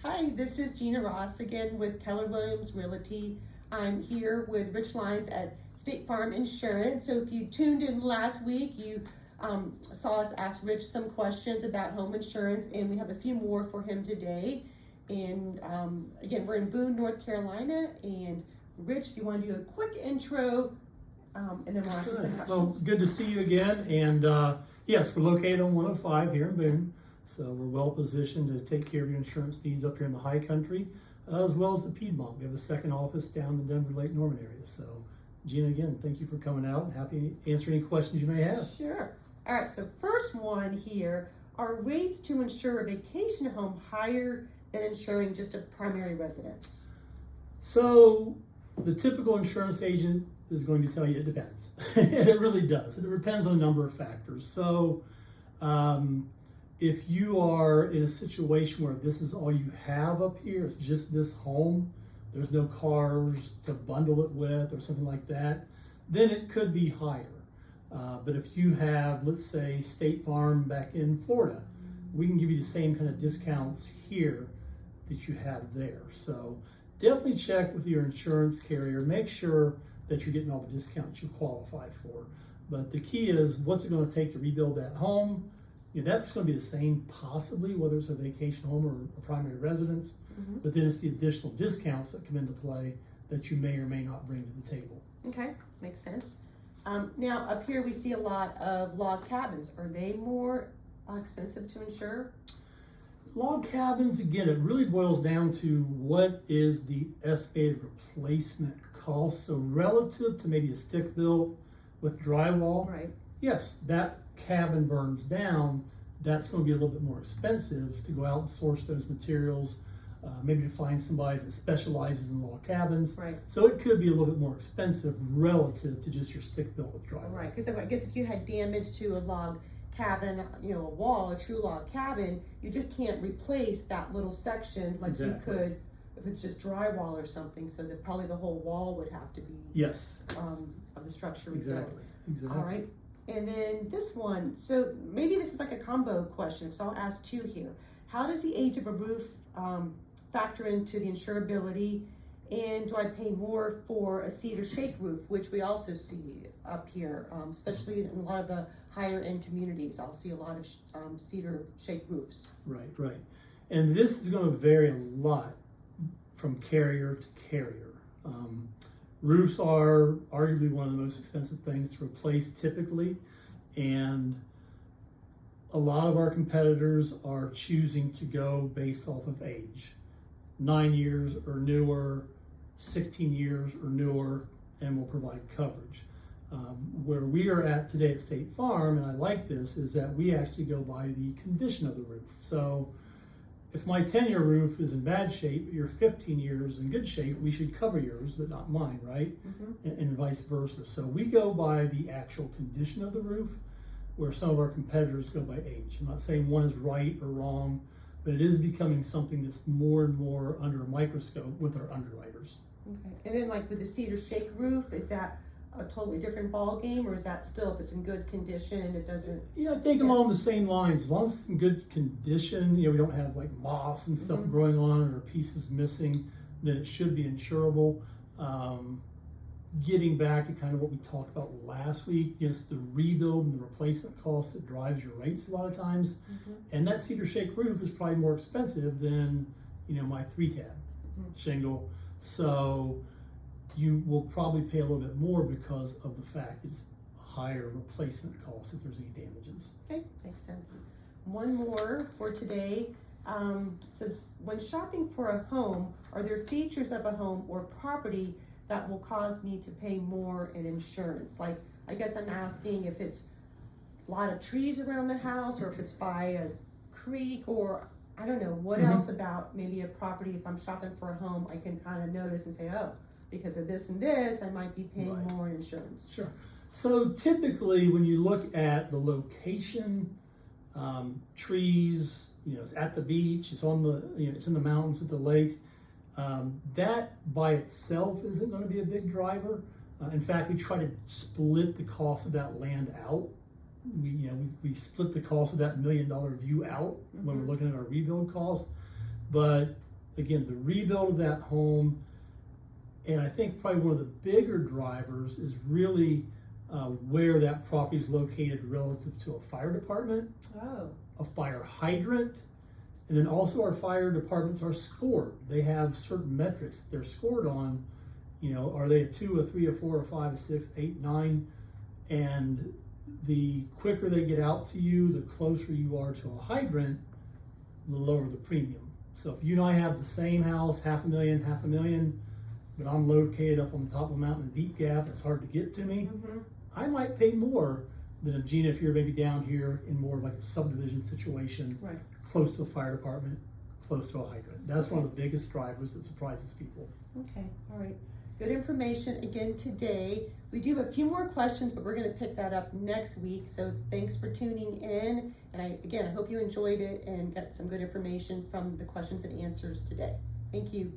Hi, this is Gina Ross again with Keller Williams Realty. I'm here with Rich Lyons at State Farm Insurance. So if you tuned in last week, you saw us ask Rich some questions about home insurance, and we have a few more for him today. And again, we're in Boone, North Carolina. And Rich, if you want to do a quick intro, and then we'll ask you some questions. Well, good to see you again. And yes, we're located on 105 here in Boone. So we're well positioned to take care of your insurance needs up here in the high country, as well as the Piedmont. We have a second office down in the Denver Lake Norman area. So Gina, again, thank you for coming out and happy to answer any questions you may have. Sure. All right, so first one here, are rates to insure a vacation home higher than insuring just a primary residence? So the typical insurance agent is going to tell you it depends. And it really does. It depends on a number of factors. So if you are in a situation where this is all you have up here, it's just this home, there's no cars to bundle it with or something like that, then it could be higher. But if you have, let's say, State Farm back in Florida, we can give you the same kind of discounts here that you have there. So definitely check with your insurance carrier. Make sure that you're getting all the discounts you qualify for. But the key is, what's it going to take to rebuild that home? That's going to be the same possibly, whether it's a vacation home or a primary residence, but then it's the additional discounts that come into play that you may or may not bring to the table. Okay, makes sense. Now up here we see a lot of log cabins. Are they more expensive to insure? Log cabins, again, it really boils down to what is the estimated replacement cost. So relative to maybe a stick built with drywall, Right. yes, that cabin burns down, that's going to be a little bit more expensive to go out and source those materials, maybe to find somebody that specializes in log cabins. Right. So it could be a little bit more expensive relative to just your stick built with drywall. Right, because I guess if you had damage to a log cabin, a wall, a true log cabin, you just can't replace that little section like Exactly. you could if it's just drywall or something. So that probably the whole wall would have to be Yes, of the structure rebuilt. exactly. All right. And then this one, so maybe this is like a combo question, so I'll ask two here. How does the age of a roof factor into the insurability? And do I pay more for a cedar shake roof, which we also see up here, especially in a lot of the higher end communities? I'll see a lot of cedar shake roofs. Right. And this is going to vary a lot from carrier to carrier. Roofs are arguably one of the most expensive things to replace typically, and a lot of our competitors are choosing to go based off of age. 9 years or newer, 16 years or newer, and will provide coverage. Where we are at today at State Farm, and I like this, is that we actually go by the condition of the roof. So if my 10-year roof is in bad shape, but your 15 years in good shape, we should cover yours, but not mine, right? And vice versa. So we go by the actual condition of the roof, where some of our competitors go by age. I'm not saying one is right or wrong, but it is becoming something that's more and more under a microscope with our underwriters. Okay. And then like with the cedar shake roof, is that a totally different ball game, or is that still, if it's in good condition, it doesn't? Yeah, I think along the same lines. As long as it's in good condition, we don't have like moss and stuff growing on it or pieces missing, then it should be insurable. Getting back to kind of what we talked about last week, it's the rebuild and the replacement cost that drives your rates a lot of times. And that cedar shake roof is probably more expensive than, my 3-tab shingle. So you will probably pay a little bit more because of the fact it's higher replacement cost if there's any damages. Okay, makes sense. One more for today. Says, when shopping for a home, are there features of a home or property that will cause me to pay more in insurance? Like, I guess I'm asking if it's a lot of trees around the house, or if it's by a creek, or I don't know, what else about maybe a property, if I'm shopping for a home, I can kind of notice and say, oh, because of this and this, I might be paying more in insurance. Sure. So typically when you look at the location, trees, it's at the beach, it's on the, it's in the mountains at the lake, that by itself isn't going to be a big driver. In fact, we try to split the cost of that land out. We split the cost of that $1 million view out when we're looking at our rebuild cost. But again, the rebuild of that home, and I think probably one of the bigger drivers is really where that property is located relative to a fire department, Oh, a fire hydrant, and then also our fire departments are scored. They have certain metrics they're scored on. You know, are they a 2, a 3, a 4, a 5, a 6, 8, 9? And the quicker they get out to you, the closer you are to a hydrant, the lower the premium. So if you and I have the same house, $500,000, but I'm located up on the top of a mountain in Deep Gap and it's hard to get to me, I might pay more than a Gina if you're maybe down here in more of like a subdivision situation, right. close to a fire department, close to a hydrant. That's one of the biggest drivers that surprises people. Okay, all right. Good information again today. We do have a few more questions, but we're going to pick that up next week. So thanks for tuning in. And I hope you enjoyed it and got some good information from the questions and answers today. Thank you.